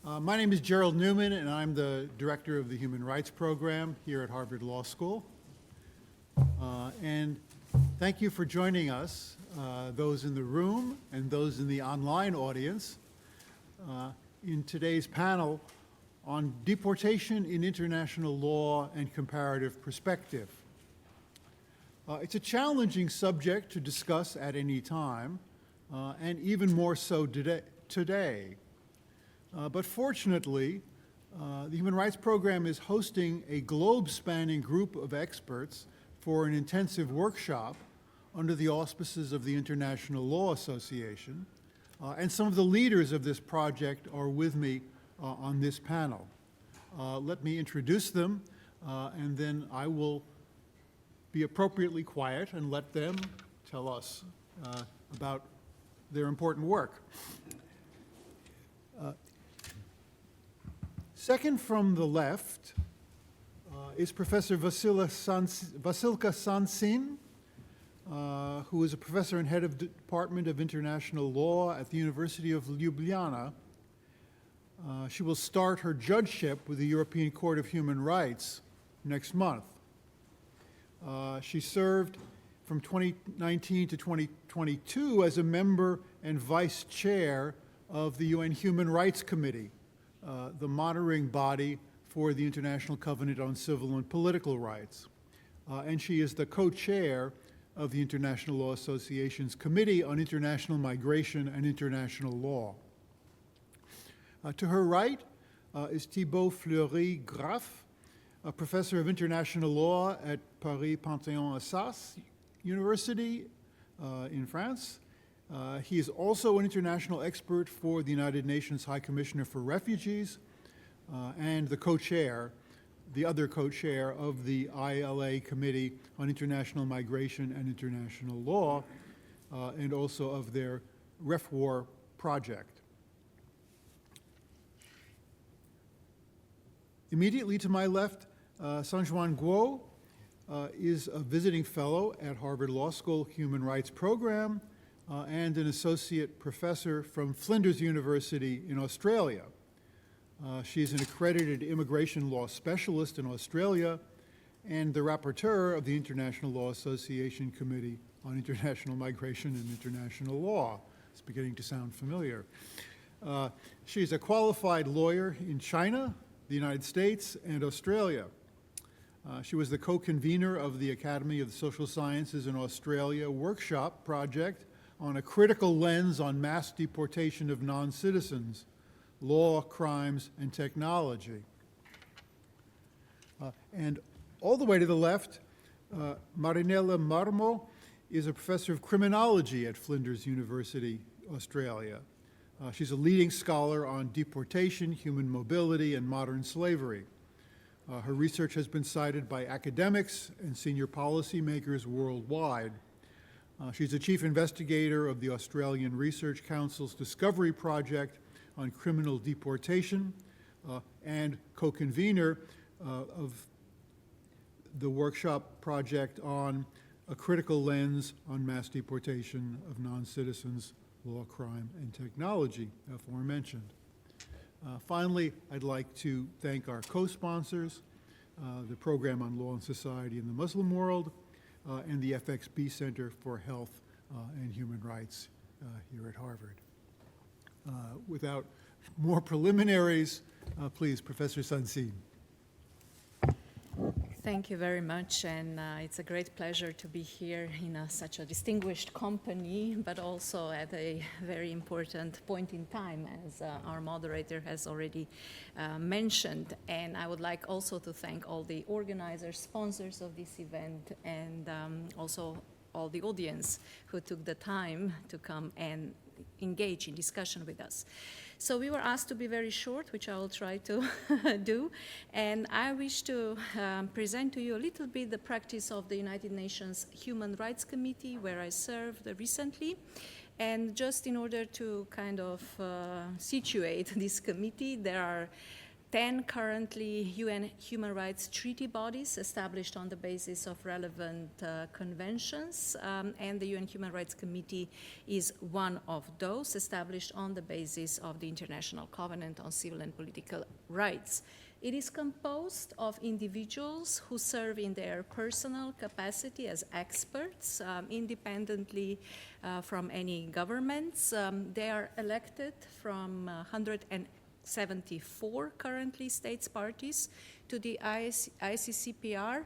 My name is Gerald Neuman, and I'm the director of the Human Rights Program here at Harvard Law School. And thank you for joining us, those in the room and those in the online audience, in today's panel on deportation in international law and comparative perspective. It's a challenging subject to discuss at any time, and even more so today. But fortunately, the Human Rights Program is hosting a globe-spanning group of experts for an intensive workshop under the auspices of the International Law Association, and some of the leaders of this project are with me on this panel. Let me introduce them, and then I will be appropriately quiet and let them tell us about their important work. Second from the left is Professor Vasilka Sanzhuan, who is a professor and head of the Department of International Law at the University of Ljubljana. She will start her judgeship with the European Court of Human Rights next month. She served from 2019 to 2022 as a member and vice chair of the UN Human Rights Committee, the monitoring body for the International Covenant on Civil and Political Rights. And she is the co-chair of the International Law Association's Committee on International Migration and International Law. To her right is Thibault Fleury-Graff, a professor of international law at Paris Panthéon-Assas University in France. He is also an international expert for the United Nations High Commissioner for Refugees and the co-chair, the other co-chair of the ILA Committee on International Migration and International Law, and also of their RefWar project. Immediately to my left, Sanzhuan Guo is a visiting fellow at Harvard Law School Human Rights Program and an associate professor from Flinders University in Australia. She's an accredited immigration law specialist in Australia and the rapporteur of the International Law Association Committee on International Migration and International Law. It's beginning to sound familiar. She's a qualified lawyer in China, the United States, and Australia. She was the co-convener of the Academy of the Social Sciences in Australia workshop project on a critical lens on mass deportation of non-citizens, law, crimes, and technology. And all the way to the left, Marinella Marmo is a professor of criminology at Flinders University, Australia. She's a leading scholar on deportation, human mobility, and modern slavery. Her research has been cited by academics and senior policymakers worldwide. She's the chief investigator of the Australian Research Council's Discovery Project on criminal deportation and co-convener of the workshop project on a critical lens on mass deportation of non-citizens, law, crime, and technology, aforementioned. Finally, I'd like to thank our co-sponsors, the Program on Law and Society in the Muslim World, and the FXB Center for Health and Human Rights here at Harvard. Without more preliminaries, please, Professor Sanzhuan. Thank you very much, and it's a great pleasure to be here in such a distinguished company, but also at a very important point in time, as our moderator has already mentioned. And I would like also to thank all the organizers, sponsors of this event, and also all the audience who took the time to come and engage in discussion with us. So we were asked to be very short, which I will try to do, and I wish to present to you a little bit the practice of the United Nations Human Rights Committee, where I served recently. And just in order to kind of situate this committee, there are 10 currently UN human rights treaty bodies established on the basis of relevant conventions, and the UN Human Rights Committee is one of those established on the basis of the International Covenant on Civil and Political Rights. It is composed of individuals who serve in their personal capacity as experts, independently from any governments. They are elected from 174 currently states parties to the ICCPR,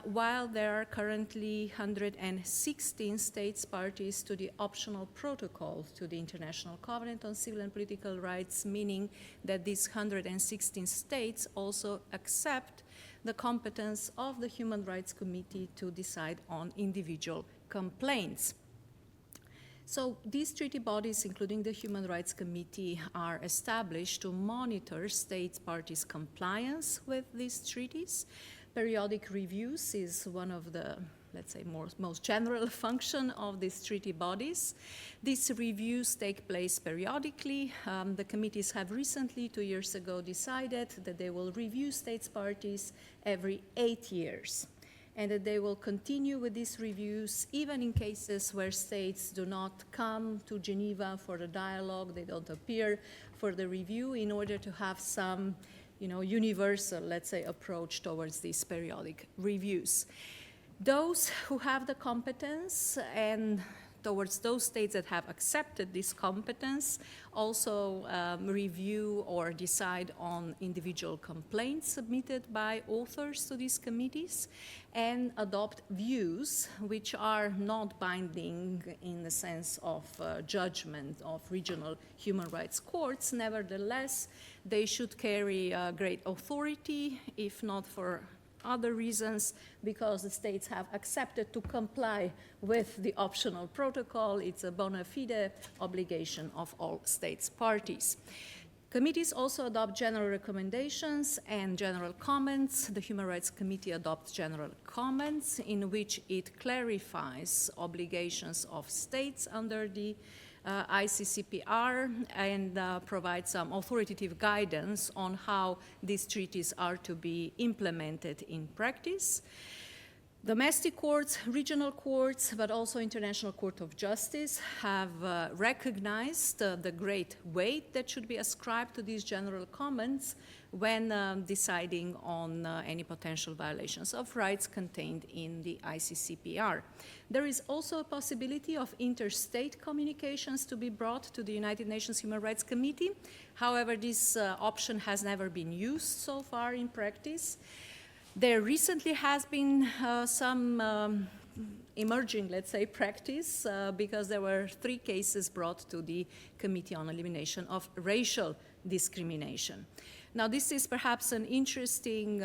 while there are currently 116 states parties to the optional protocol to the International Covenant on Civil and Political Rights, meaning that these 116 states also accept the competence of the Human Rights Committee to decide on individual complaints. So these treaty bodies, including the Human Rights Committee, are established to monitor state parties' compliance with these treaties. Periodic reviews is one of the, let's say, most general function of these treaty bodies. These reviews take place periodically. The committees have recently, 2 years ago, decided that they will review states parties every 8 years, and that they will continue with these reviews even in cases where states do not come to Geneva for the dialogue, they don't appear for the review, in order to have some, universal, let's say, approach towards these periodic reviews. Those who have the competence, and towards those states that have accepted this competence, also review or decide on individual complaints submitted by authors to these committees, and adopt views which are not binding in the sense of judgment of regional human rights courts. Nevertheless, they should carry great authority, if not for other reasons, because the states have accepted to comply with the optional protocol. It's a bona fide obligation of all states parties. Committees also adopt general recommendations and general comments. The Human Rights Committee adopts general comments in which it clarifies obligations of states under the ICCPR and provides some authoritative guidance on how these treaties are to be implemented in practice. Domestic courts, regional courts, but also International Court of Justice have recognized the great weight that should be ascribed to these general comments when deciding on any potential violations of rights contained in the ICCPR. There is also a possibility of interstate communications to be brought to the United Nations Human Rights Committee. However, this option has never been used so far in practice. There recently has been some emerging, let's say, practice because there were 3 cases brought to the Committee on Elimination of Racial Discrimination. Now, this is perhaps an interesting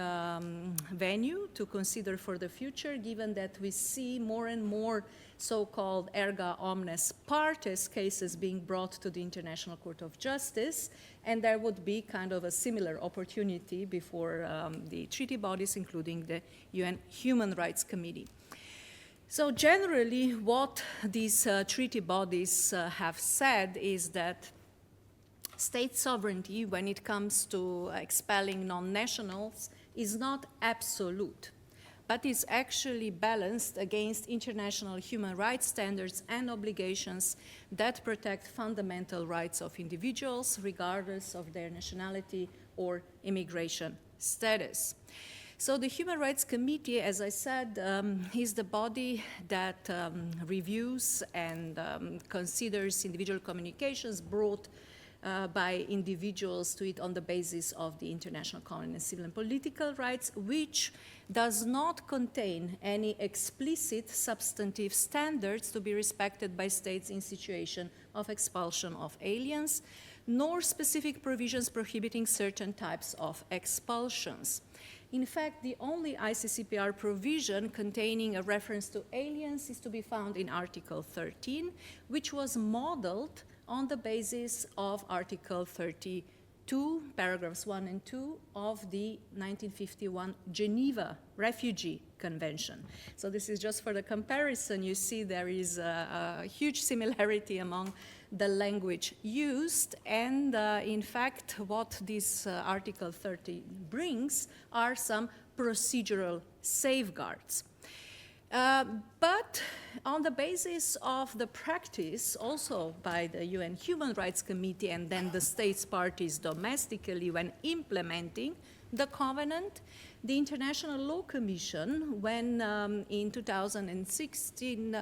venue to consider for the future, given that we see more and more so-called erga omnes partes cases being brought to the International Court of Justice, and there would be kind of a similar opportunity before the treaty bodies, including the UN Human Rights Committee. So generally, what these treaty bodies have said is that state sovereignty, when it comes to expelling non-nationals, is not absolute, but is actually balanced against international human rights standards and obligations that protect fundamental rights of individuals, regardless of their nationality or immigration status. So the Human Rights Committee, as I said, is the body that reviews and considers individual communications brought by individuals to it on the basis of the International Covenant on Civil and Political Rights, which does not contain any explicit substantive standards to be respected by states in situation of expulsion of aliens, nor specific provisions prohibiting certain types of expulsions. In fact, the only ICCPR provision containing a reference to aliens is to be found in Article 13, which was modeled on the basis of Article 32, paragraphs 1 and 2 of the 1951 Geneva Refugee Convention. So this is just for the comparison. You see there is a huge similarity among the language used, and in fact, what this Article 30 brings are some procedural safeguards. But on the basis of the practice also by the UN Human Rights Committee and then the states parties domestically when implementing the covenant, the International Law Commission, when in 2014,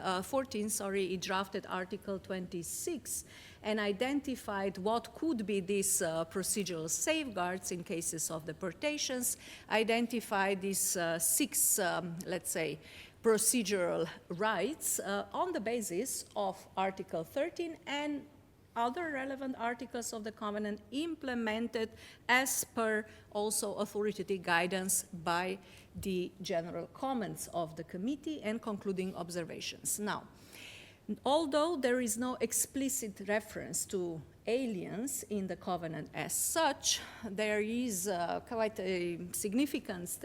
it drafted Article 26 and identified what could be these procedural safeguards in cases of deportations, identified these six, let's say, procedural rights on the basis of Article 13 and other relevant articles of the Covenant implemented as per also authoritative guidance by the general comments of the committee and concluding observations. Now, although there is no explicit reference to aliens in the Covenant as such, there is quite a significant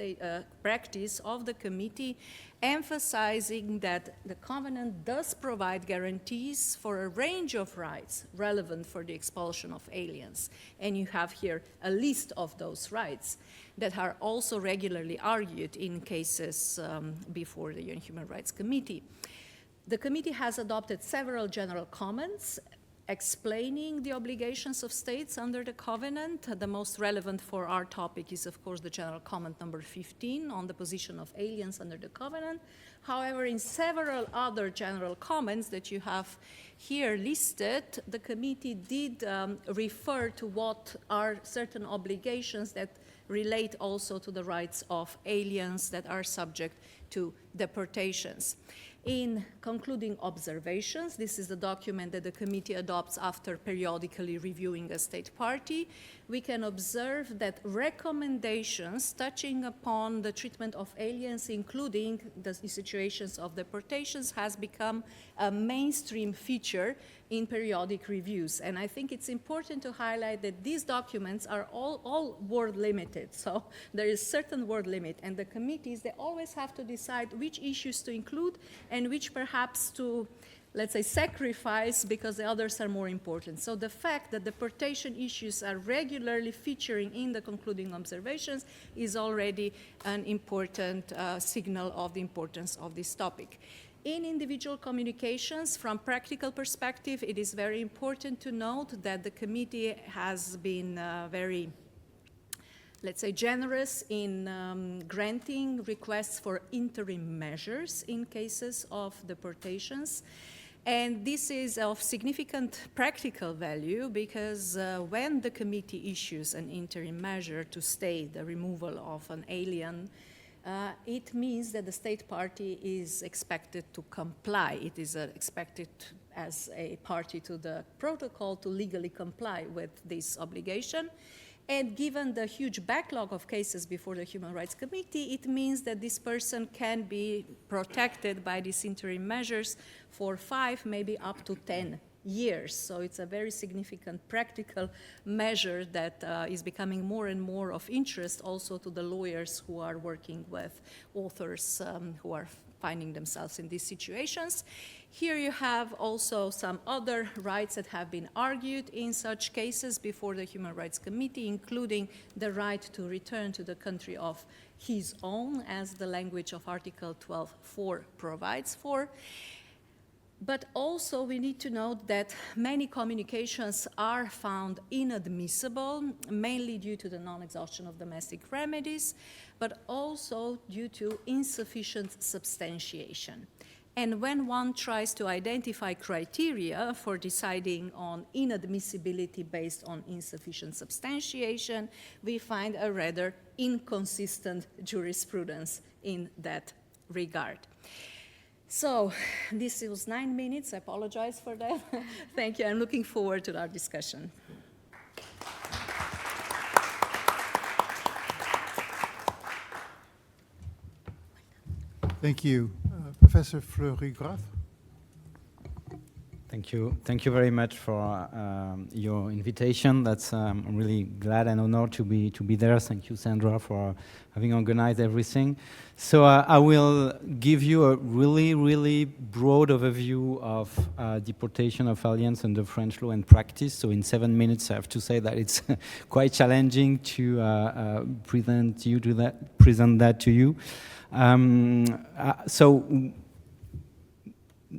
practice of the committee emphasizing that the Covenant does provide guarantees for a range of rights relevant for the expulsion of aliens. And you have here a list of those rights that are also regularly argued in cases before the UN Human Rights Committee. The committee has adopted several general comments explaining the obligations of states under the Covenant. The most relevant for our topic is, of course, the general comment number 15 on the position of aliens under the Covenant. However, in several other general comments that you have here listed, the committee did refer to what are certain obligations that relate also to the rights of aliens that are subject to deportations. In concluding observations, this is the document that the committee adopts after periodically reviewing a state party, we can observe that recommendations touching upon the treatment of aliens, including the situations of deportations, has become a mainstream feature in periodic reviews. And I think it's important to highlight that these documents are all word limited. So there is certain word limit, and the committees, they always have to decide which issues to include and which perhaps to, let's say, sacrifice because the others are more important. So the fact that deportation issues are regularly featuring in the concluding observations is already an important signal of the importance of this topic. In individual communications, from practical perspective, it is very important to note that the committee has been very, let's say, generous in granting requests for interim measures in cases of deportations. And this is of significant practical value because when the committee issues an interim measure to stay the removal of an alien, it means that the state party is expected to comply. It is expected as a party to the protocol to legally comply with this obligation. And given the huge backlog of cases before the Human Rights Committee, it means that this person can be protected by these interim measures for 5, maybe up to 10 years. So it's a very significant practical measure that is becoming more and more of interest also to the lawyers who are working with authors who are finding themselves in these situations. Here you have also some other rights that have been argued in such cases before the Human Rights Committee, including the right to return to the country of his own, as the language of Article 12.4 provides for. But also we need to note that many communications are found inadmissible, mainly due to the non-exhaustion of domestic remedies, but also due to insufficient substantiation. And when one tries to identify criteria for deciding on inadmissibility based on insufficient substantiation, we find a rather inconsistent jurisprudence in that regard. So this was 9 minutes. I apologize for that. Thank you. I'm looking forward to our discussion. Thank you. Professor Fleury-Graf. Thank you. Thank you very much for your invitation. That's I'm really glad and honored to be there. Thank you, Sandra, for having organized everything. So I will give you a really broad overview of deportation of aliens under French law and practice. So in 7 minutes, I have to say that it's quite challenging to present that to you. So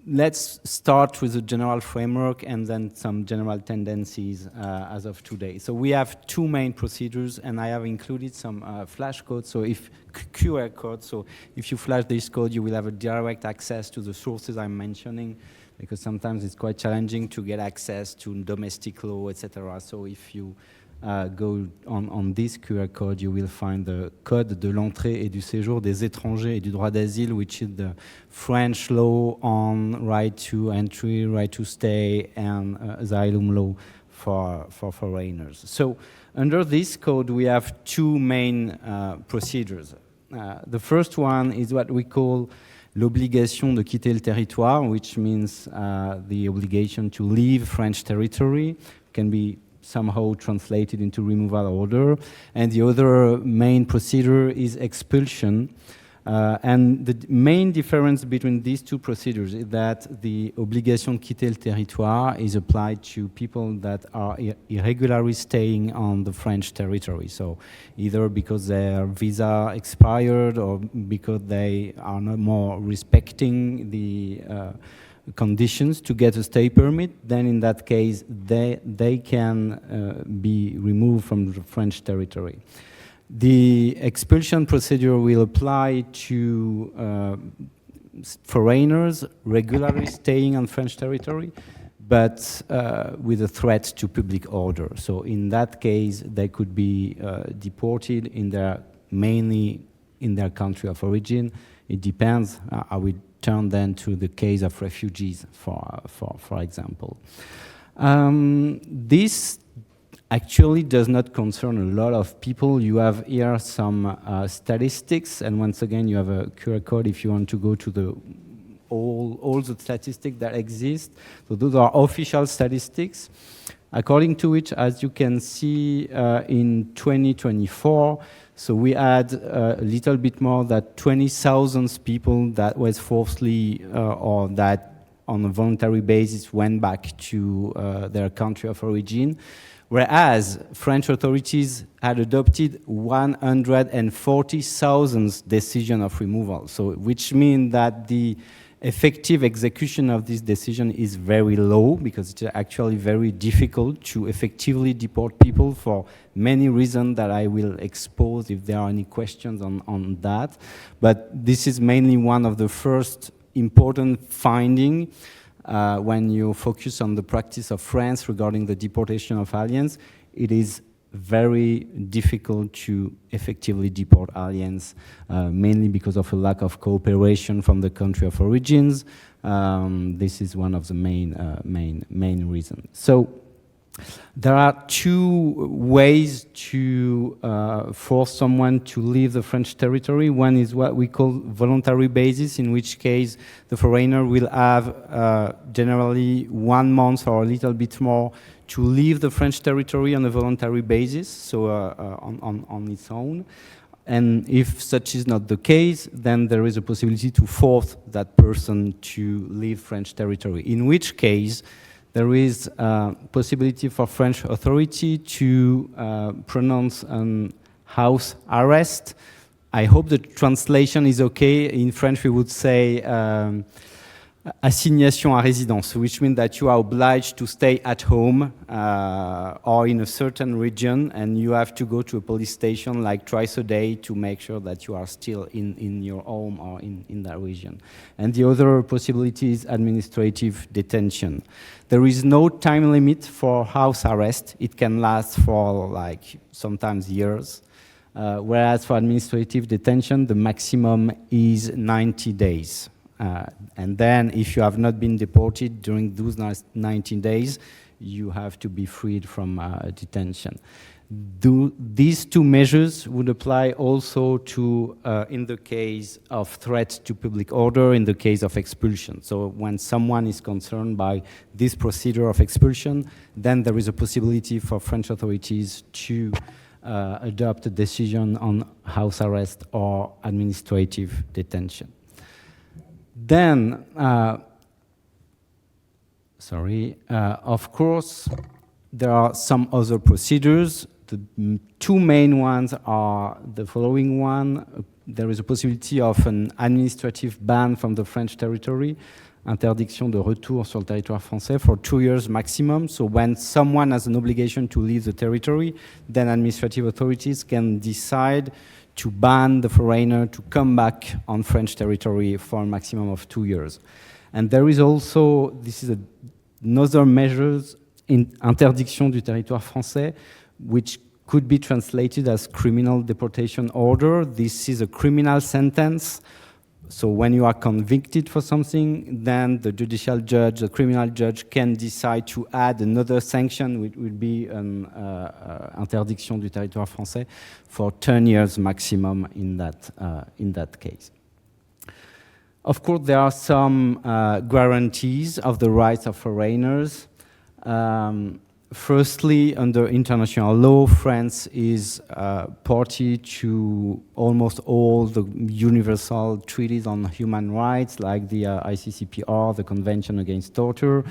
let's start with the general framework and then some general tendencies as of today. So we have two main procedures, and I have included some flash codes. So if QR code, so if you flash this code, you will have a direct access to the sources I'm mentioning, because sometimes it's quite challenging to get access to domestic law, etc. So if you go on this QR code, you will find the Code de l'entrée et du séjour des étrangers et du droit d'asile, which is the French law on right to entry, right to stay, and asylum law for foreigners. So under this code, we have two main procedures. The first one is what we call l'obligation de quitter le territoire, which means the obligation to leave French territory. Can be somehow translated into removal order. And the other main procedure is expulsion. And the main difference between these two procedures is that the obligation de quitter le territoire is applied to people that are irregularly staying on the French territory. So either because their visa expired or because they are not more respecting the conditions to get a stay permit, then in that case they can be removed from the French territory. The expulsion procedure will apply to foreigners regularly staying on French territory, but with a threat to public order. So in that case, they could be deported mainly in their country of origin. It depends. I will turn then to the case of refugees, for example. This actually does not concern a lot of people. You have here some statistics, and once again, you have a QR code if you want to go to all the statistics that exist. So those are official statistics, according to which, as you can see, in 2024, so we had a little bit more than 20,000 people that was forcibly or that on a voluntary basis went back to their country of origin, whereas French authorities had adopted 140,000 decisions of removal. So, which means that the effective execution of this decision is very low, because it's actually very difficult to effectively deport people for many reasons that I will expose if there are any questions on that. But this is mainly one of the first important findings when you focus on the practice of France regarding the deportation of aliens. It is very difficult to effectively deport aliens, mainly because of a lack of cooperation from the country of origins. This is one of the main reasons. So there are two ways to force someone to leave the French territory. One is what we call voluntary basis, in which case the foreigner will have generally 1 month or a little bit more to leave the French territory on a voluntary basis, so on its own. And if such is not the case, then there is a possibility to force that person to leave French territory, in which case there is a possibility for French authority to pronounce an house arrest. I hope the translation is okay. In French, we would say assignation à résidence, which means that you are obliged to stay at home or in a certain region, and you have to go to a police station like twice a day to make sure that you are still in your home or in that region. And the other possibility is administrative detention. There is no time limit for house arrest. It can last for like sometimes years. Whereas for administrative detention, the maximum is 90 days. And then if you have not been deported during those 19 days, you have to be freed from detention. These two measures would apply also to, in the case of threat to public order, in the case of expulsion. So when someone is concerned by this procedure of expulsion, then there is a possibility for French authorities to adopt a decision on house arrest or administrative detention. Then, of course, there are some other procedures. The two main ones are the following one. There is a possibility of an administrative ban from the French territory, interdiction de retour sur le territoire français, for 2 years maximum. So when someone has an obligation to leave the territory, then administrative authorities can decide to ban the foreigner to come back on French territory for a maximum of 2 years. And there is also, this is another measures in interdiction du territoire français, which could be translated as criminal deportation order. This is a criminal sentence. So when you are convicted for something, then the judicial judge, the criminal judge, can decide to add another sanction, which would be an interdiction du territoire français for 10 years maximum in that case. Of course, there are some guarantees of the rights of foreigners. Firstly, under international law, France is party to almost all the universal treaties on human rights, like the ICCPR, the Convention Against Torture.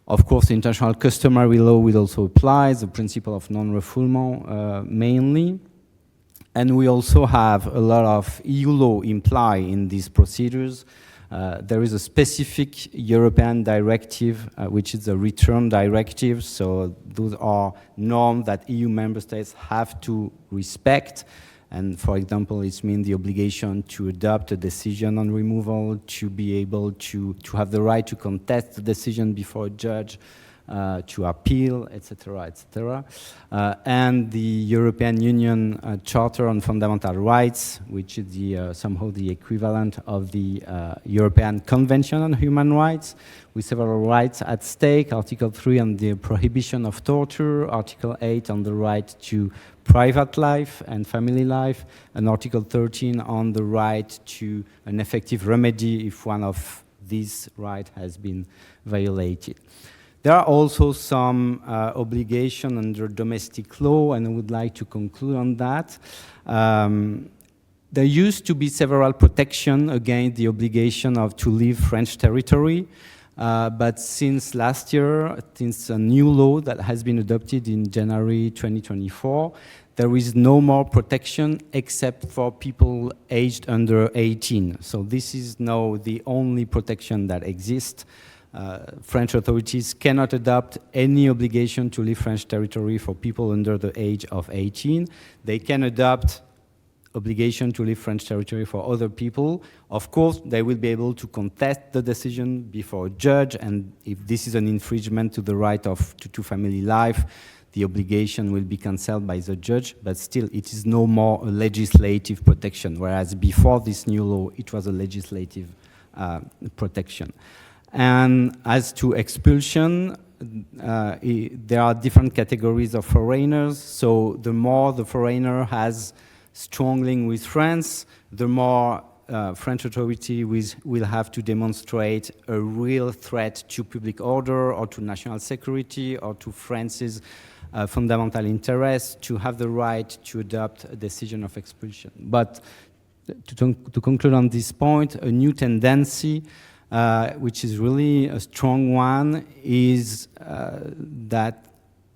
Of course, international customary law will also apply, the principle of non-refoulement mainly. And we also have a lot of EU law implied in these procedures. There is a specific European directive, which is the return directive. So those are norms that EU member states have to respect. And for example, it means the obligation to adopt a decision on removal, to be able to have the right to contest the decision before a judge, to appeal, etc., etc. And the European Union Charter on Fundamental Rights, which is somehow the equivalent of the European Convention on Human Rights, with several rights at stake. Article 3 on the prohibition of torture, Article 8 on the right to private life and family life, and Article 13 on the right to an effective remedy if one of these rights has been violated. There are also some obligations under domestic law, and I would like to conclude on that. There used to be several protections against the obligation to leave French territory, but since last year, since a new law that has been adopted in January 2024, there is no more protection except for people aged under 18. So this is now the only protection that exists. French authorities cannot adopt any obligation to leave French territory for people under the age of 18. They can adopt obligation to leave French territory for other people. Of course, they will be able to contest the decision before a judge, and if this is an infringement to the right to family life, the obligation will be cancelled by the judge, but still it is no more a legislative protection, whereas before this new law, it was a legislative protection. And as to expulsion, there are different categories of foreigners. So the more the foreigner has strong link with France, the more French authority will have to demonstrate a real threat to public order or to national security or to France's fundamental interests to have the right to adopt a decision of expulsion. But to conclude on this point, a new tendency which is really a strong one, is that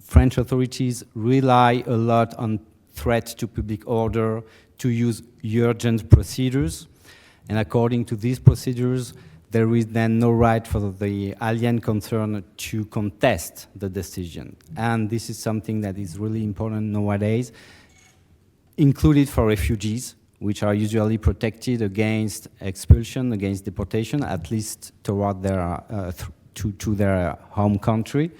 French authorities rely a lot on threat to public order to use urgent procedures. And according to these procedures, there is then no right for the alien concerned to contest the decision. And this is something that is really important nowadays, included for refugees, which are usually protected against expulsion, against deportation, at least toward their, to their home country.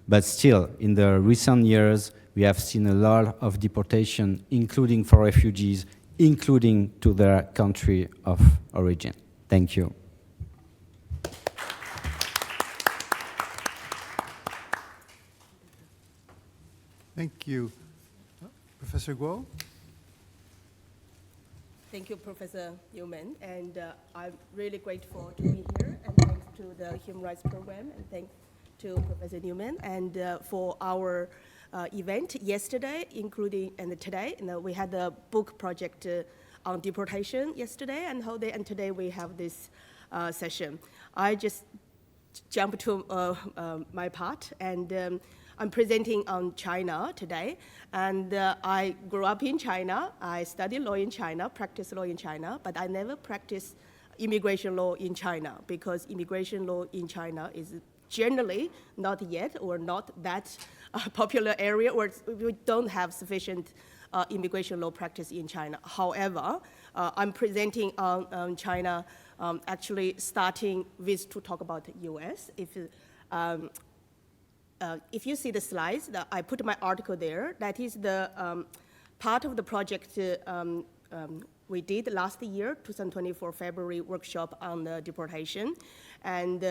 But still, in the recent years, we have seen a lot of deportation, including for refugees, including to their country of origin. Thank you. Thank you. Professor Guo? Thank you, Professor Neuman, and I'm really grateful to be here, and thanks to the Human Rights Program, and thanks to Professor Neuman, and for our event yesterday, including, and today. We had a book project on deportation yesterday and whole day, and today we have this session. I just jump to my part, and I'm presenting on China today, and I grew up in China. I studied law in China, practiced law in China, but I never practiced immigration law in China because immigration law in China is generally not yet or not that popular area, or we don't have sufficient immigration law practice in China. However, I'm presenting on China, actually starting with to talk about the US. If you see the slides, I put my article there. That is the part of the project we did last year, 2024 February workshop on the deportation. And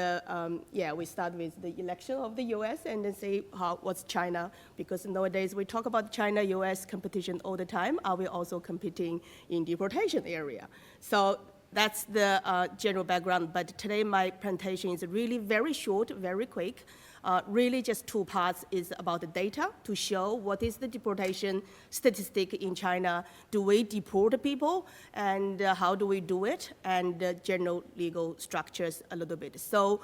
yeah, we start with the election of the US and then see what's China, because nowadays we talk about China-US competition all the time. Are we also competing in deportation area? So that's the general background, but today my presentation is really very short, very quick. Really just two parts is about the data to show what is the deportation statistic in China. Do we deport people, and how do we do it, and general legal structures a little bit. So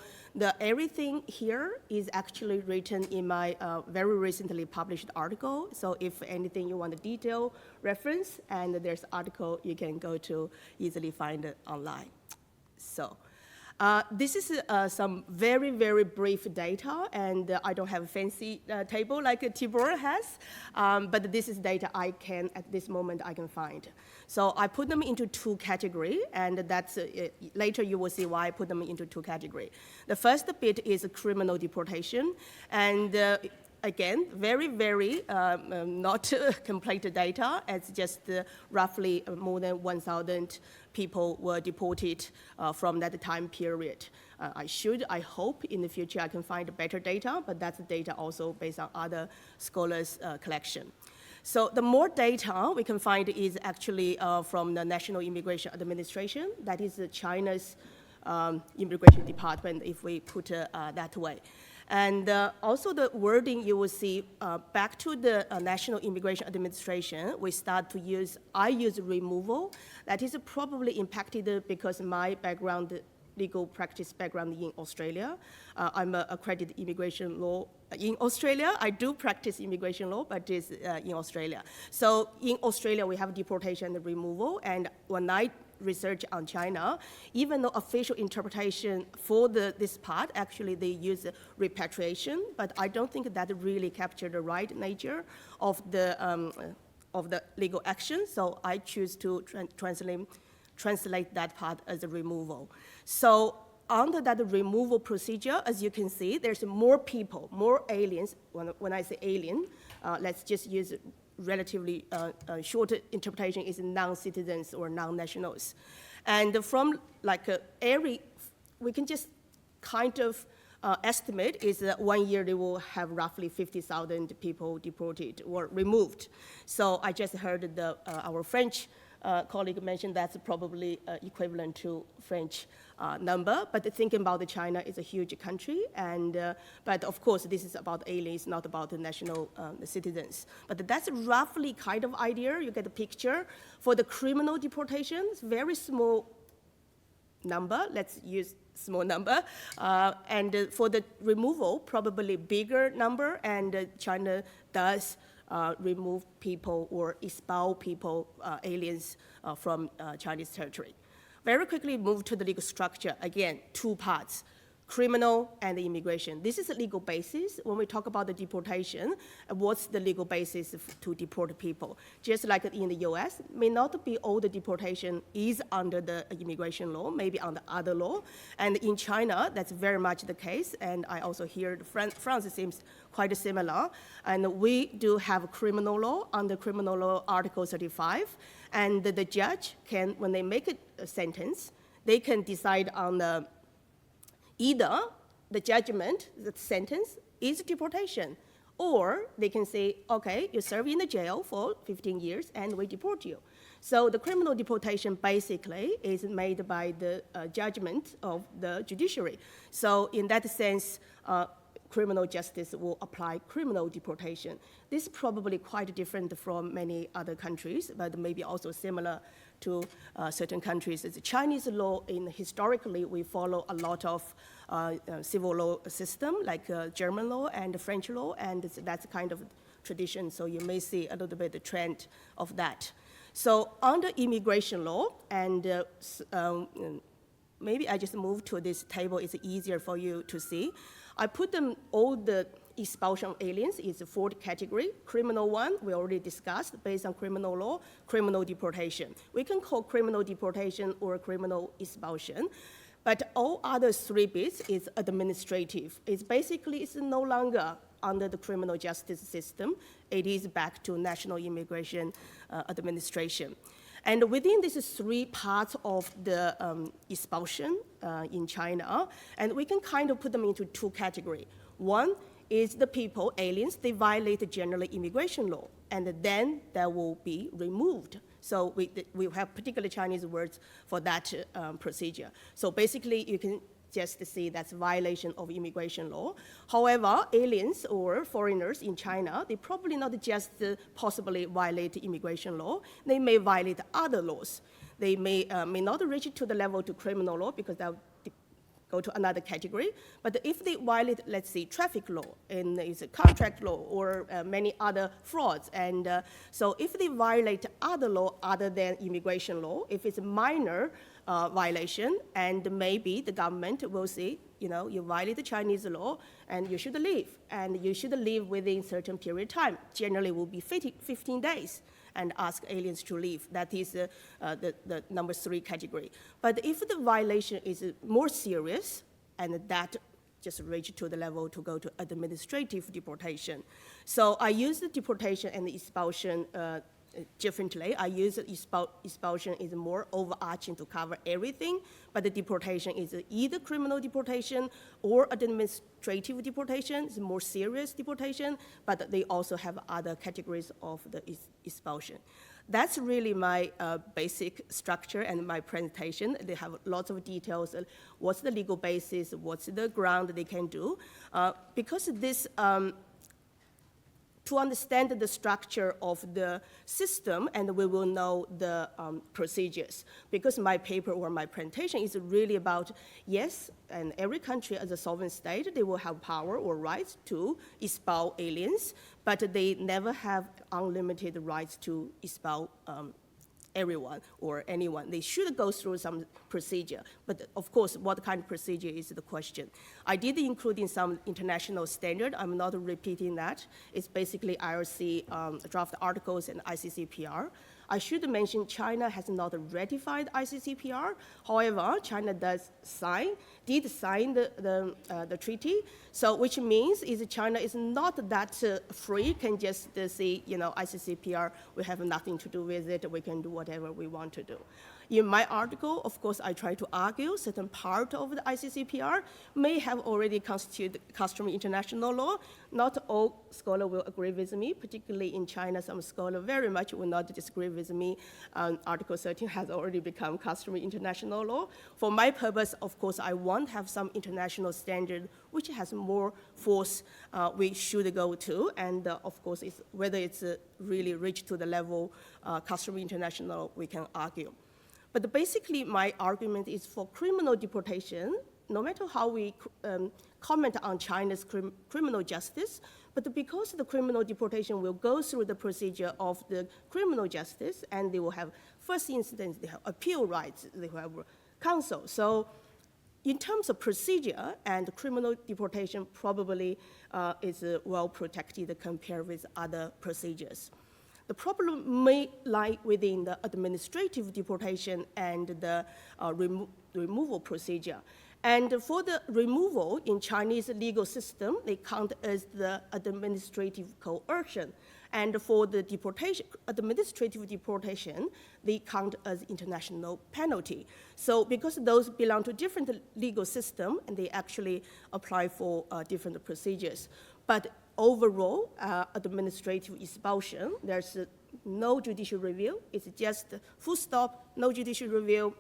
everything here is actually written in my very recently published article. So if anything you want a detail reference, and there's article you can go to easily find it online. So. This is some very, very brief data, and I don't have a fancy table like Tibor has, but this is data I can, at this moment, I can find. So I put them into two categories, and that's, later you will see why I put them into two categories. The first bit is criminal deportation, and again, very, very not complete data. It's just roughly more than 1,000 people were deported from that time period. I hope in the future I can find better data, but that's data also based on other scholars' collection. So the more data we can find is actually from the National Immigration Administration. That is China's immigration department, if we put it that way. And also the wording you will see back to the National Immigration Administration, we start to use, I use removal. That is probably impacted because my background, legal practice background in Australia. I'm an accredited immigration law in Australia. I do practice immigration law, but it's in Australia. So in Australia, we have deportation and removal. And when I research on China, even though official interpretation for this part, actually they use repatriation, but I don't think that really captured the right nature of the legal action. So I choose to translate that part as a removal. So under that removal procedure, as you can see, there's more people, more aliens. When I say alien, let's just use relatively short interpretation is non-citizens or non-nationals. And from like we can just kind of estimate is that 1 year they will have roughly 50,000 people deported or removed. So I just heard our French colleague mentioned that's probably equivalent to French number, but thinking about China is a huge country, and but of course this is about aliens, not about the national citizens. But that's roughly kind of idea. You get a picture. For the criminal deportations, very small number. Let's use small number. And for the removal, probably bigger number, and China does remove people or expel people, aliens from Chinese territory. Very quickly move to the legal structure. Again, two parts, criminal and immigration. This is a legal basis. When we talk about the deportation, what's the legal basis to deport people? Just like in the US, may not be all the deportation is under the immigration law, maybe under other law. And in China, that's very much the case. And I also hear France seems quite similar. And we do have criminal law under criminal law Article 35. And the judge can, when they make a sentence, they can decide on either the judgment, the sentence, is deportation, Or they can say, okay, you serve in the jail for 15 years and we deport you. So the criminal deportation basically is made by the judgment of the judiciary. So in that sense, criminal justice will apply criminal deportation. This is probably quite different from many other countries, but maybe also similar to certain countries. It's Chinese law. Historically, we follow a lot of civil law system, like German law and French law, and that's kind of tradition. So you may see a little bit the trend of that. So under immigration law, and maybe I just move to this table, it's easier for you to see. I put them all the expulsion of aliens is a fourth category. Criminal one, we already discussed, based on criminal law, criminal deportation. We can call criminal deportation or criminal expulsion, but all other three bits is administrative. It's basically, it's no longer under the criminal justice system. It is back to National Immigration Administration. And within these three parts of the expulsion in China, and we can kind of put them into two categories. One is the people, aliens, they violate general immigration law, and then they will be removed. So we have particular Chinese words for that procedure. So basically, you can just see that's violation of immigration law. However, aliens or foreigners in China, they probably not just possibly violate immigration law, they may violate other laws. They may not reach to the level to criminal law because that would go to another category. But if they violate, let's say, traffic law, and it's a contract law, or many other frauds, and so if they violate other law other than immigration law, if it's a minor violation, and maybe the government will say, you violate the Chinese law, and you should leave, and you should leave within a certain period of time. Generally, will be 15 days. And ask aliens to leave. That is the number three category. But if the violation is more serious, and that just reach to the level to go to administrative deportation. So I use the deportation and the expulsion differently. I use expulsion is more overarching to cover everything, but the deportation is either criminal deportation or administrative deportation. It's more serious deportation, but they also have other categories of the expulsion. That's really my basic structure and my presentation. They have lots of details. What's the legal basis? What's the ground they can do? Because this to understand the structure of the system, and we will know the procedures. Because my paper or my presentation is really about, yes, and every country as a sovereign state, they will have power or rights to expel aliens, but they never have unlimited rights to expel everyone or anyone. They should go through some procedure. But of course, what kind of procedure is the question? I did include in some international standard. I'm not repeating that. It's basically IRC draft articles and ICCPR. I should mention China has not ratified ICCPR. However, China did sign the treaty. So which means is China is not that free, can just say, ICCPR, we have nothing to do with it, we can do whatever we want to do. In my article, of course, I try to argue certain part of the ICCPR may have already constituted customary international law. Not all scholars will agree with me, particularly in China, some scholars very much will not disagree with me. Article 13 has already become customary international law. For my purpose, of course, I want to have some international standard which has more force we should go to, and of course, whether it's really reached to the level customary international, we can argue. But basically, my argument is for criminal deportation, no matter how we comment on China's criminal justice, but because the criminal deportation will go through the procedure of the criminal justice, and they will have first instance, they have appeal rights, they have counsel. So in terms of procedure, and criminal deportation probably is well protected compared with other procedures. The problem may lie within the administrative deportation and the removal procedure. And for the removal in Chinese legal system, they count as the administrative coercion. And for the deportation, administrative deportation, they count as international penalty. So because those belong to different legal system, and they actually apply for different procedures. But overall administrative expulsion. There's no judicial review. It's just full stop, no judicial review.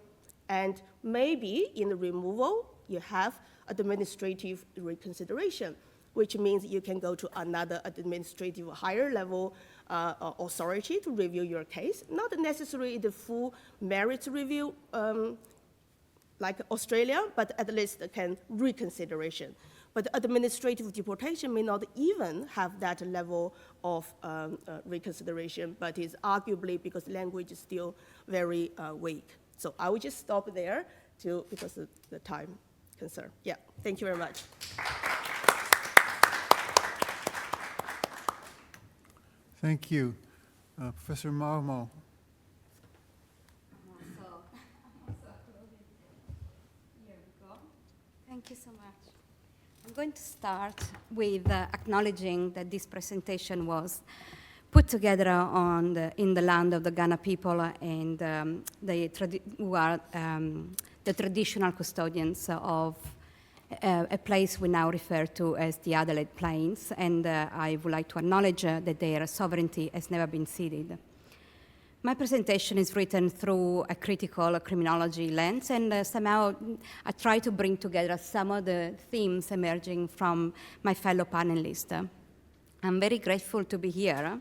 And maybe in the removal, you have administrative reconsideration, which means you can go to another administrative higher level authority to review your case. Not necessarily the full merits review like Australia, but at least can reconsideration. But administrative deportation may not even have that level of reconsideration, but is arguably because language is still very weak. So I will just stop there because of the time concern. Yeah, thank you very much. Thank you. Professor Marmo. Thank you so much. I'm going to start with acknowledging that this presentation was put together in the land of the Ghana people and who are the traditional custodians of a place we now refer to as the Adelaide Plains, and I would like to acknowledge that their sovereignty has never been ceded. My presentation is written through a critical criminology lens, and somehow I try to bring together some of the themes emerging from my fellow panelists. I'm very grateful to be here.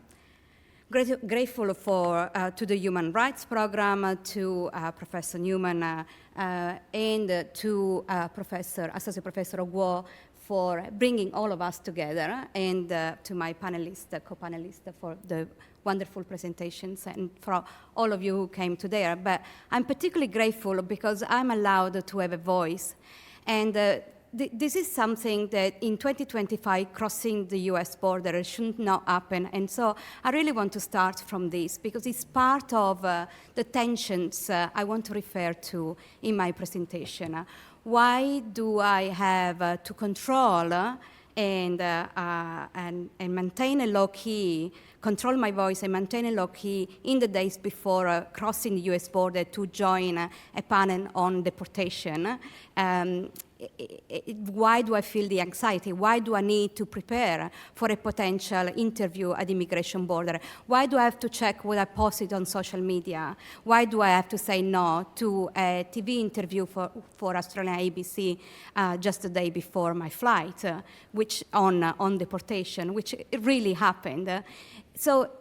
Grateful to the Human Rights Program, to Professor Neuman, and to Associate Professor Guo for bringing all of us together, and to my panelists, co-panelists, for the wonderful presentations, and for all of you who came today. But I'm particularly grateful because I'm allowed to have a voice. And this is something that in 2025, crossing the US border should not happen. And so I really want to start from this because it's part of the tensions I want to refer to in my presentation. Why do I have to control and maintain a low key, control my voice and maintain a low key in the days before crossing the US border to join a panel on deportation? Why do I feel the anxiety? Why do I need to prepare for a potential interview at the immigration border? Why do I have to check what I posted on social media? Why do I have to say no to a TV interview for Australian ABC just the day before my flight, which on deportation, which really happened? So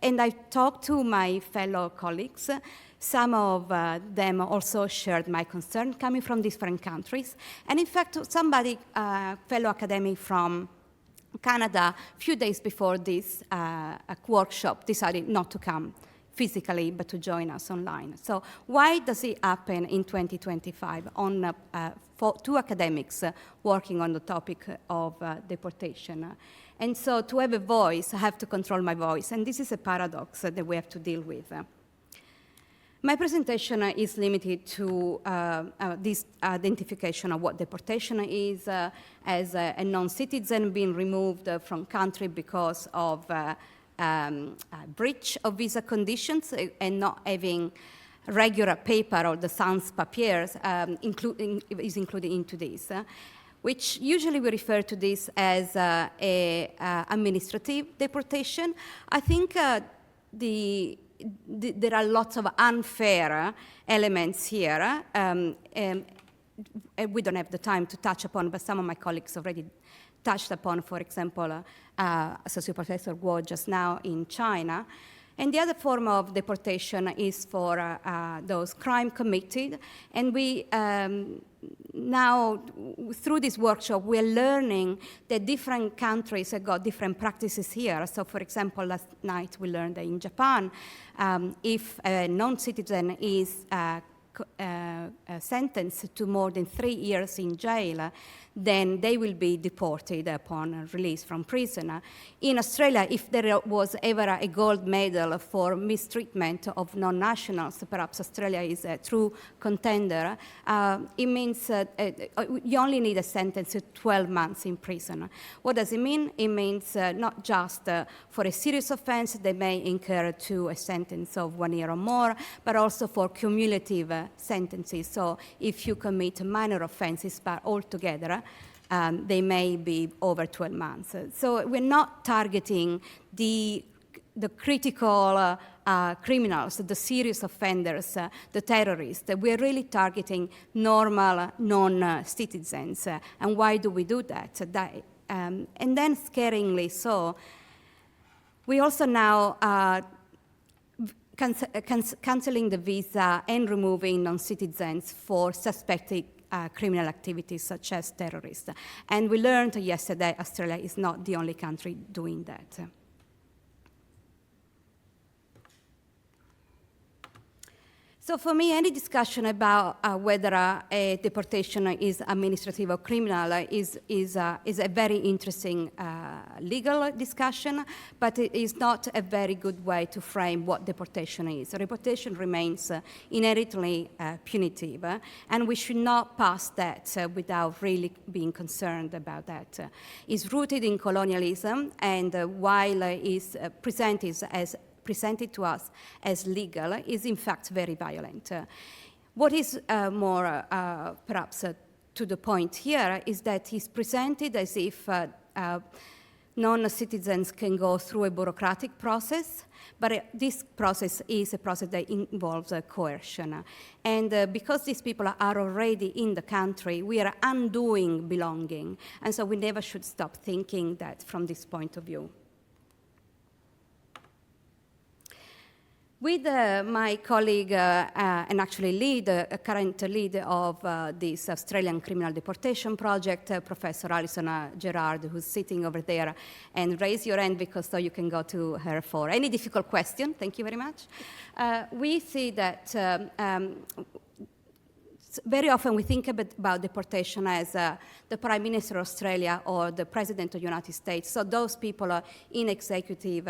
and I talked to my fellow colleagues, some of them also shared my concern coming from different countries. And in fact, somebody, fellow academic from Canada, a few days before this workshop, decided not to come physically, but to join us online. So why does it happen in 2025 on for two academics working on the topic of deportation? And so to have a voice, I have to control my voice. And this is a paradox that we have to deal with. My presentation is limited to this identification of what deportation is as a non-citizen being removed from country because of breach of visa conditions and not having regular paper or the sans papiers is included into this, which usually we refer to this as administrative deportation. I think there are lots of unfair elements here. We don't have the time to touch upon, but some of my colleagues already touched upon, for example, Associate Professor Guo just now in China. And the other form of deportation is for those crime committed. And we now, through this workshop, we're learning that different countries have got different practices here. So for example, last night we learned that in Japan, if a non-citizen is sentenced to more than 3 years in jail, then they will be deported upon release from prison. In Australia, if there was ever a gold medal for mistreatment of non-nationals, perhaps Australia is a true contender, it means you only need a sentence of 12 months in prison. What does it mean? It means not just for a serious offense, they may incur to a sentence of 1 year or more, but also for cumulative sentences. So if you commit minor offenses, but altogether, they may be over 12 months. So we're not targeting the critical criminals, the serious offenders, the terrorists. We're really targeting normal non-citizens. And why do we do that? And then, scaringly so, we also now canceling the visa and removing non-citizens for suspected criminal activities such as terrorists. And we learned yesterday Australia is not the only country doing that. So for me, any discussion about whether a deportation is administrative or criminal is a very interesting legal discussion, but it is not a very good way to frame what deportation is. Deportation remains inherently punitive, and we should not pass that without really being concerned about that. It's rooted in colonialism, and while it's presented to us as legal, is in fact very violent. What is more perhaps to the point here is that it's presented as if non-citizens can go through a bureaucratic process, but this process is a process that involves coercion. And because these people are already in the country, we are undoing belonging. And so we never should stop thinking that from this point of view. With my colleague and actually current lead of this Australian criminal deportation project, Professor Gerald, who's sitting over there, and raise your hand because so you can go to her for any difficult question. Thank you very much. We see that very often we think about deportation as the Prime Minister of Australia or the President of the United States. So those people in executive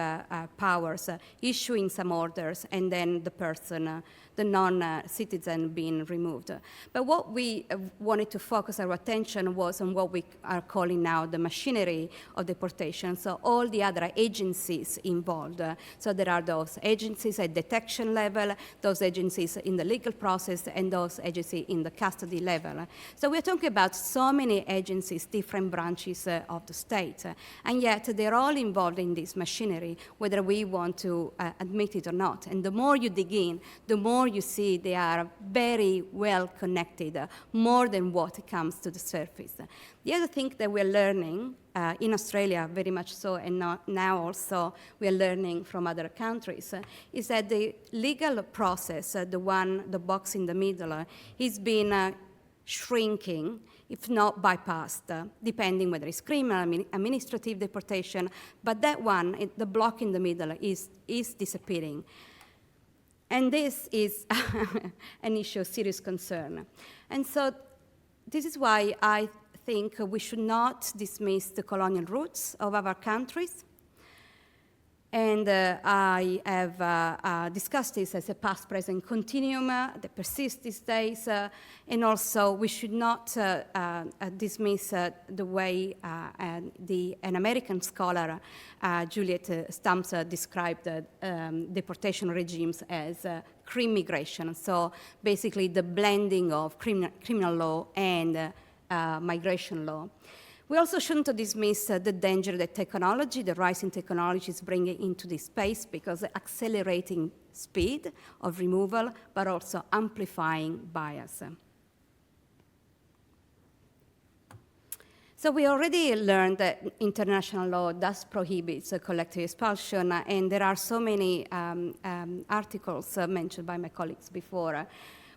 powers issuing some orders and then the person, the non-citizen being removed. But what we wanted to focus our attention was on what we are calling now the machinery of deportation. So all the other agencies involved. So there are those agencies at detection level, those agencies in the legal process, and those agencies in the custody level. So we're talking about so many agencies, different branches of the state, and yet they're all involved in this machinery, whether we want to admit it or not. And the more you dig in, the more you see they are very well connected, more than what comes to the surface. The other thing that we're learning in Australia, very much so, and now also we are learning from other countries, is that the legal process, the box in the middle, is being shrinking, if not bypassed, depending whether it's criminal, administrative deportation, but that one, the block in the middle, is disappearing. And this is an issue of serious concern. And so this is why I think we should not dismiss the colonial roots of our countries. And I have discussed this as a past-present continuum that persists these days. And also, we should not dismiss the way an American scholar, Juliet Stamps, described deportation regimes as crime migration. So basically, the blending of criminal law and migration law. We also shouldn't dismiss the danger that technology, the rising technology, is bringing into this space, because accelerating speed of removal, but also amplifying bias. So we already learned that international law does prohibit collective expulsion, and there are so many articles mentioned by my colleagues before.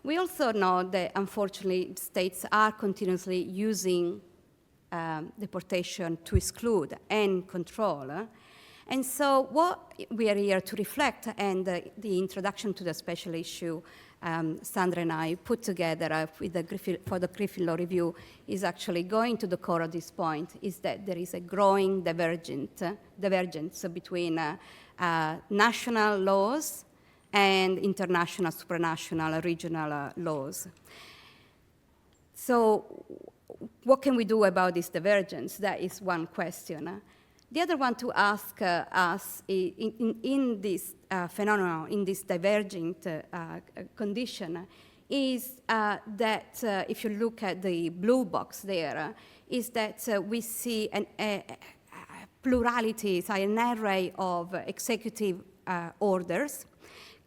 We also know that, unfortunately, states are continuously using deportation to exclude and control. And so what we are here to reflect, and the introduction to the special issue Sandra and I put together for the Griffin Law Review, is actually going to the core of this point, is that there is a growing divergence between national laws and international, supranational, regional laws. So what can we do about this divergence? That is one question. The other one to ask us in this phenomenon, in this divergent condition, is that if you look at the blue box there, is that we see a plurality, so an array of executive orders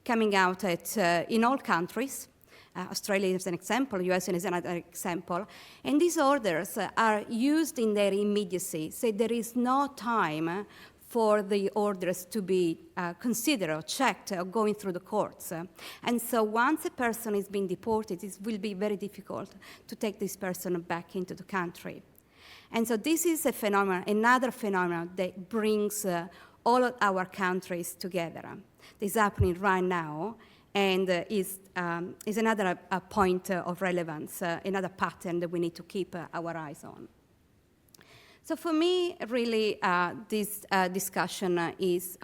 coming out in all countries. Australia is an example, US is another example. And these orders are used in their immediacy, so there is no time for the orders to be considered or checked or going through the courts. And so once a person is being deported, it will be very difficult to take this person back into the country. And so this is a phenomenon, another phenomenon that brings all of our countries together. This is happening right now, and is another point of relevance, another pattern that we need to keep our eyes on. So for me, really, this discussion is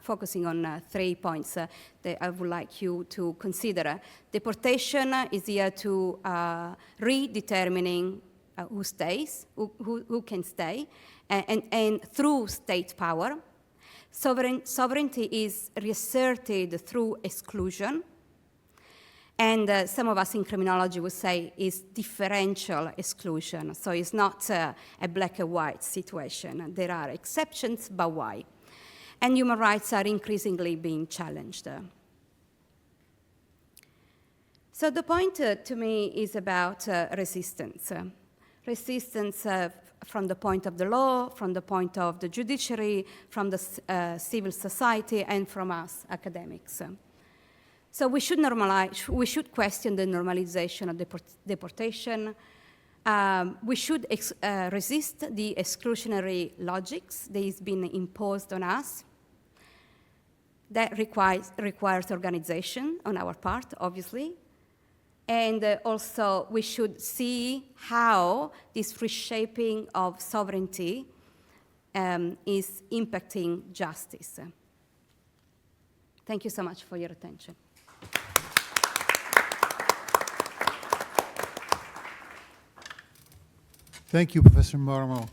focusing on 3 points that I would like you to consider. Deportation is here to redetermining who stays, who can stay, and through state power. Sovereignty is reasserted through exclusion. And some of us in criminology would say is differential exclusion. So it's not a black and white situation. There are exceptions, but why? And human rights are increasingly being challenged. So the point to me is about resistance. Resistance from the point of the law, from the point of the judiciary, from the civil society, and from us academics. So we should question the normalization of deportation. We should resist the exclusionary logics that is being imposed on us. That requires organization on our part, obviously. And also, we should see how this reshaping of sovereignty is impacting justice. Thank you so much for your attention. Thank you, Professor Marmo.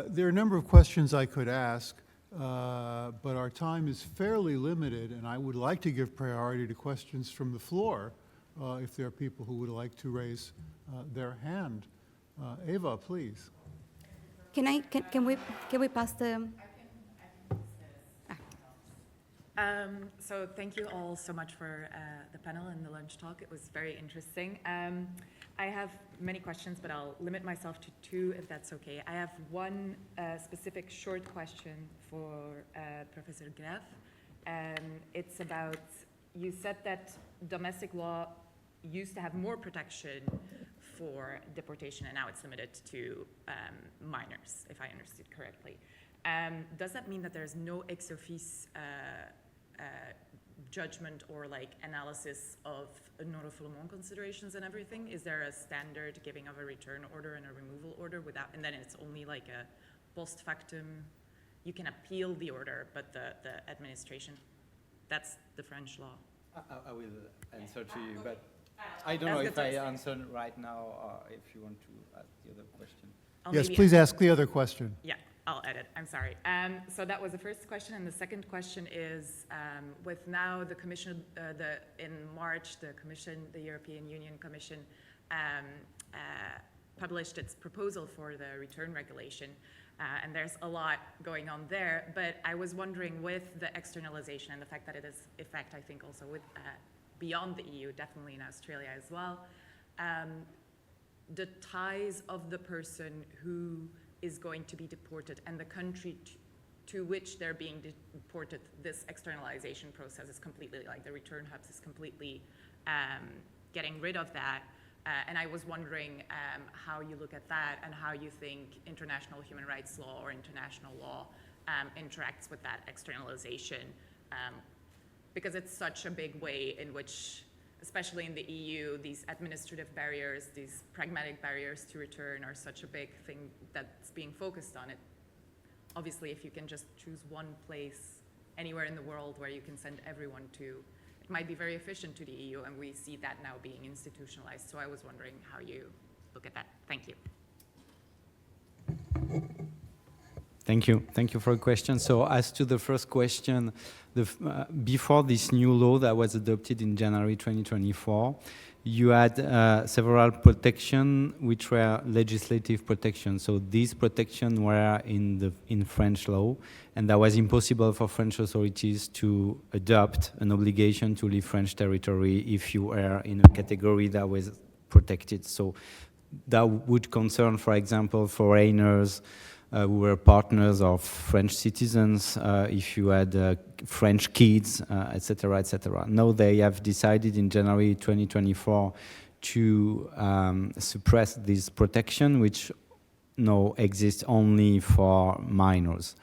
There are a number of questions I could ask, but our time is fairly limited, and I would like to give priority to questions from the floor if there are people who would like to raise their hand. Eva, please. Can we pass the? So thank you all so much for the panel and the lunch talk. It was very interesting. I have many questions, but I'll limit myself to 2 if that's okay. I have one specific short question for Professor Graf. It's about, you said that domestic law used to have more protection for deportation, and now it's limited to minors, if I understood correctly. Does that mean that there's no ex office judgment or like analysis of non-refoulement considerations and everything? Is there a standard giving of a return order and a removal order without, and then it's only like a post factum, you can appeal the order, but the administration, that's the French law. I will answer to you, but I don't know if I answer right now or if you want to ask the other question. Yes, please ask the other question. Yeah. I'll edit, I'm sorry. So that was the first question, and the second question is, with now the Commission, in March, the European Union Commission published its proposal for the return regulation, and there's a lot going on there, but I was wondering with the externalization and the fact that it is effect, I think also with beyond the EU, definitely in Australia as well, the ties of the person who is going to be deported and the country to which they're being deported, this externalization process is completely, like the return hubs is completely getting rid of that. And I was wondering how you look at that and how you think international human rights law or international law interacts with that externalization, because it's such a big way in which, especially in the EU, these administrative barriers, these pragmatic barriers to return are such a big thing that's being focused on. It obviously, if you can just choose one place anywhere in the world where you can send everyone to, it might be very efficient to the EU, and we see that now being institutionalized. So I was wondering how you look at that. Thank you. Thank you. Thank you for the question. So as to the first question, before this new law that was adopted in January 2024, you had several protection which were legislative protection. So these protection were in French law, and that was impossible for French authorities to adopt an obligation to leave French territory if you were in a category that was protected. So that would concern, for example, foreigners who were partners of French citizens, if you had French kids, etc., etc. Now they have decided in January 2024 to suppress this protection, which now exists only for minors.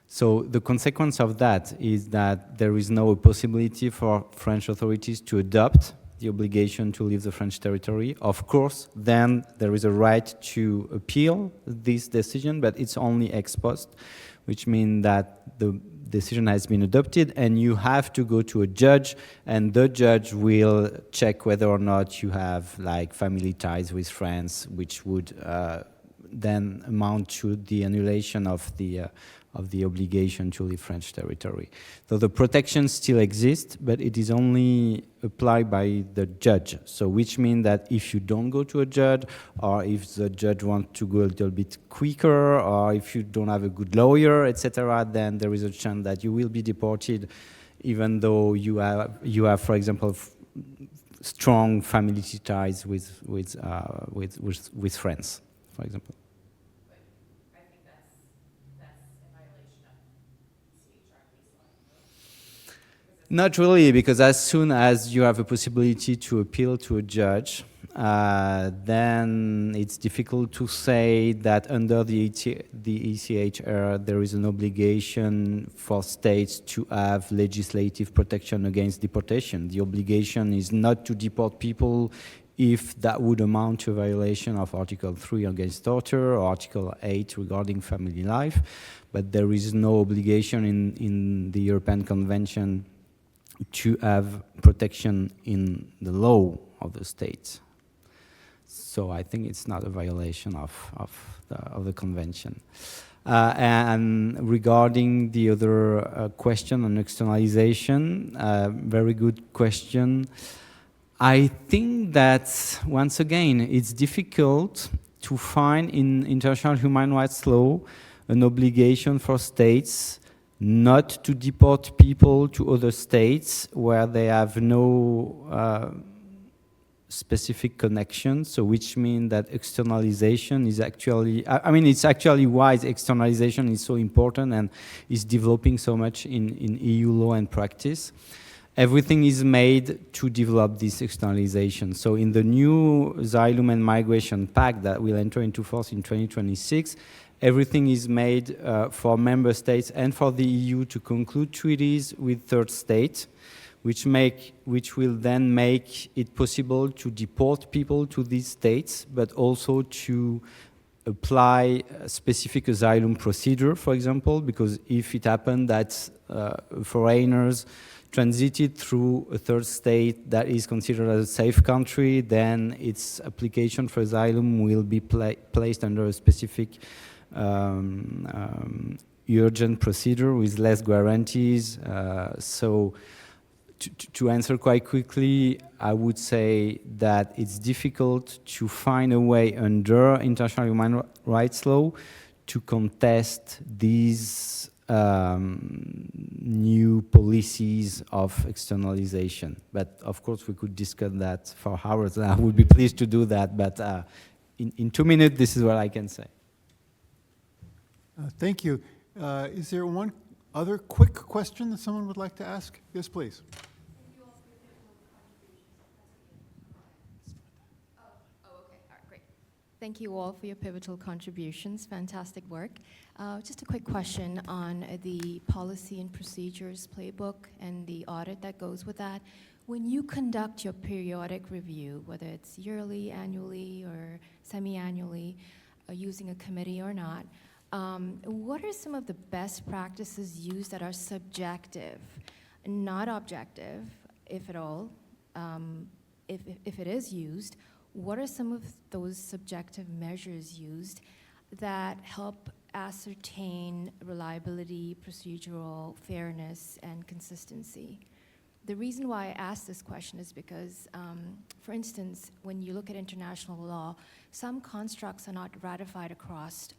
So the consequence of that is that there is no possibility for French authorities to adopt the obligation to leave the French territory. Of course, then there is a right to appeal this decision, but it's only ex post, which means that the decision has been adopted and you have to go to a judge, and the judge will check whether or not you have like family ties with France, which would then amount to the annulation of the obligation to leave French territory. So the protection still exists, but it is only applied by the judge. So which means that if you don't go to a judge, or if the judge wants to go a little bit quicker, or if you don't have a good lawyer, etc., then there is a chance that you will be deported, even though you have, for example, strong family ties with France, for example. Not really, because as soon as you have a possibility to appeal to a judge, then it's difficult to say that under the ECHR there is an obligation for states to have legislative protection against deportation. The obligation is not to deport people if that would amount to a violation of Article 3 against torture or Article 8 regarding family life, but there is no obligation in the European Convention to have protection in the law of the states. So I think it's not a violation of the convention. And regarding the other question on externalization, very good question. I think that, once again, it's difficult to find in international human rights law an obligation for states not to deport people to other states where they have no specific connection. So which means that externalization is actually, I mean, it's actually why externalization is so important and is developing so much in EU law and practice. Everything is made to develop this externalization. So in the new Asylum and Migration Pact that will enter into force in 2026, everything is made for member states and for the EU to conclude treaties with third states, which will then make it possible to deport people to these states, but also to apply a specific asylum procedure, for example, because if it happened that foreigners transited through a third state that is considered as a safe country, then its application for asylum will be placed under a specific urgent procedure with less guarantees. So to answer quite quickly, I would say that it's difficult to find a way under international human rights law to contest these new policies of externalization. But of course, we could discuss that for hours, and I would be pleased to do that. But in 2 minutes, this is what I can say. Thank you. Is there one other quick question that someone would like to ask? Yes, please. Thank you all for your pivotal contributions. Fantastic work. Just a quick question on the policy and procedures playbook and the audit that goes with that. When you conduct your periodic review, whether it's yearly, annually, or semi-annually, using a committee or not, what are some of the best practices used that are subjective, not objective, if at all? If it is used, what are some of those subjective measures used that help ascertain reliability, procedural fairness, and consistency? The reason why I ask this question is because, for instance, when you look at international law, some constructs are not ratified across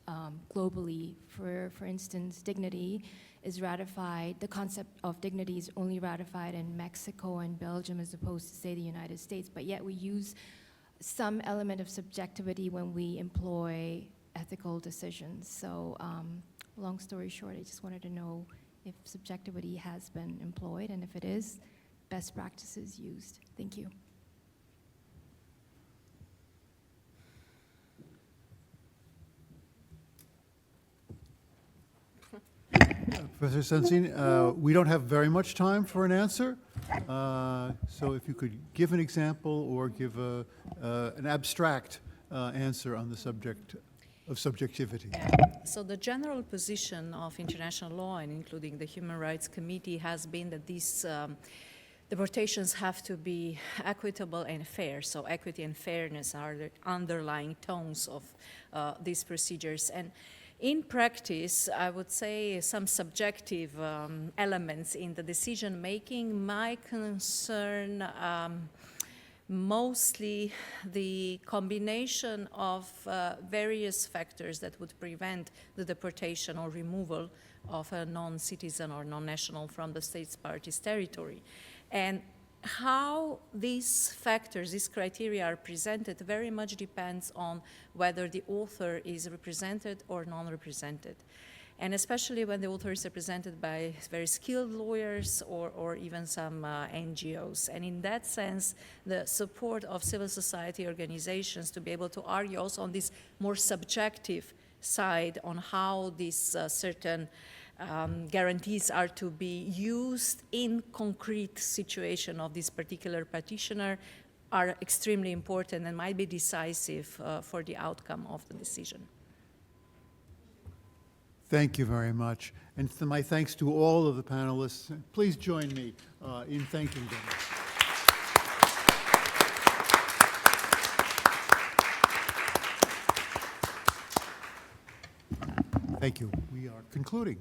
globally. For instance, dignity is ratified, the concept of dignity is only ratified in Mexico and Belgium as opposed to, say, the United States, but yet we use some element of subjectivity when we employ ethical decisions. So, long story short, I just wanted to know if subjectivity has been employed, and if it is, best practices used. Thank you. Professor Sanzhuan, we don't have very much time for an answer, so if you could give an example or give an abstract answer on the subject of subjectivity. So the general position of international law, and including the Human Rights Committee, has been that these deportations have to be equitable and fair. So equity and fairness are the underlying tones of these procedures. And in practice, I would say some subjective elements in the decision-making might concern mostly the combination of various factors that would prevent the deportation or removal of a non-citizen or non-national from the state's party's territory. And how these factors, these criteria are presented very much depends on whether the author is represented or non-represented. And especially when the author is represented by very skilled lawyers or even some NGOs. And in that sense, the support of civil society organizations to be able to argue also on this more subjective side on how these certain guarantees are to be used in concrete situation of this particular petitioner are extremely important and might be decisive for the outcome of the decision. Thank you very much. And my thanks to all of the panelists. Please join me in thanking them. Thank you. We are concluding.